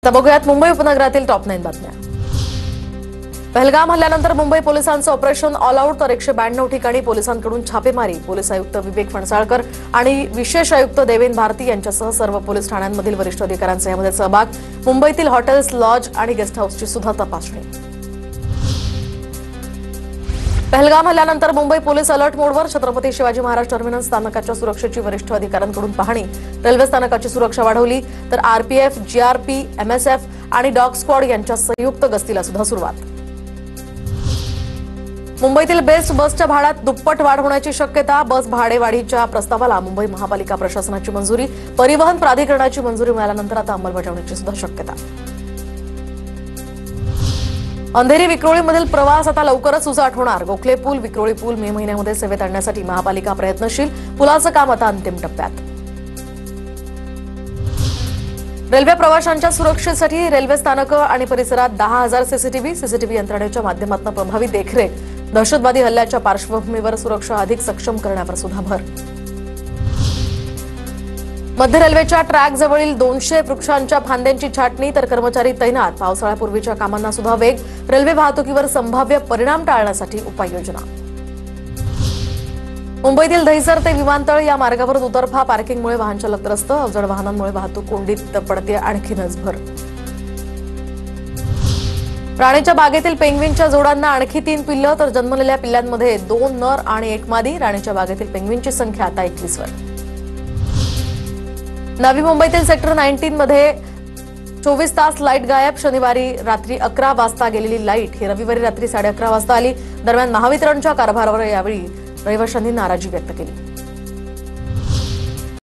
आता बघूयात मुंबई उपनगरातील टॉप 9 बातम्या। पहलगाम हल्ल्यानंतर मुंबई पोलिसांचं ऑपरेशन ऑल आउट तर 192 ठिकाणी पोलिसांकडून छापेमारी। पोलीस आयुक्त विवेक फणसाळकर आणि विशेष आयुक्त देवेन भारती यांच्यासह सर्व पोलीस ठाण्यांमधील वरिष्ठ अधिकाऱ्यांचा यामध्ये सहभाग। मुंबईतील हॉटेल्स, लॉज आणि गेस्ट हाऊसची सुद्धा तपासणी। पहलगाम हल्ल्यानंतर मुंबई पोलीस अलर्ट मोडवर। छत्रपती शिवाजी महाराज टर्मिनस स्थानकाच्या सुरक्षेची वरिष्ठ अधिकाऱ्यांकडून पाहणी। रेल्वे स्थानकाची सुरक्षा वाढवली तर आरपीएफ, जीआरपी, एमएसएफ आणि डॉग स्क्वॉड यांच्या संयुक्त गस्तीला सुद्धा सुरुवात। मुंबईतील बेस्ट बसच्या भाड्यात दुप्पट वाढ होण्याची शक्यता। बस भाडेवाढीच्या प्रस्तावाला मुंबई महापालिका प्रशासनाची मंजुरी। परिवहन प्राधिकरणाची मंजुरी मिळाल्यानंतर आता अंमलबजावणीची सुद्धा शक्यता। अंधेरी विक्रोळीमधील प्रवास आता लवकरच सुजाट होणार। गोखले पूल, विक्रोळी पूल मे महिन्यामध्ये सेवेत आणण्यासाठी महापालिका प्रयत्नशील। पुलाचं काम आता अंतिम टप्प्यात। रेल्वे प्रवाशांच्या सुरक्षेसाठी रेल्वे स्थानकं आणि परिसरात 10,000 सीसीटीव्ही यंत्रणेच्या माध्यमातून प्रभावी देखरेख। दहशतवादी हल्ल्याच्या पार्श्वभूमीवर सुरक्षा अधिक सक्षम करण्यावर सुद्धा भर। मध्य रेल्वेच्या ट्रॅकजवळील 200 वृक्षांच्या फांद्यांची छाटणी तर कर्मचारी तैनात। पावसाळ्यापूर्वीच्या कामांना सुद्धा वेग। रेल्वे वाहतुकीवर संभाव्य परिणाम टाळण्यासाठी उपाययोजना। मुंबईतील दहिसर ते विमानतळ या मार्गावर दुतर्फा पार्किंगमुळे वाहनचालक त्रस्त। अवजड वाहनांमुळे वाहतूक कोंडीत पडते आणखीनच भर। राणीच्या बागेतील पेंग्विनच्या जोडांना आणखी 3 पिल्लं तर जन्मलेल्या पिल्लांमध्ये 2 नर आणि 1 मादी। राणीच्या बागेतील पेंग्विनची संख्या आता 21 वर। नवी मुंबईतील सेक्टर 19 मध्ये 24 तास लाईट गायब। शनिवारी रात्री 11 वाजता गेलेली लाईट ही रविवारी रात्री 11:30 वाजता आली। दरम्यान महावितरणच्या कारभारावर यावेळी रहिवाशांनी नाराजी व्यक्त केली।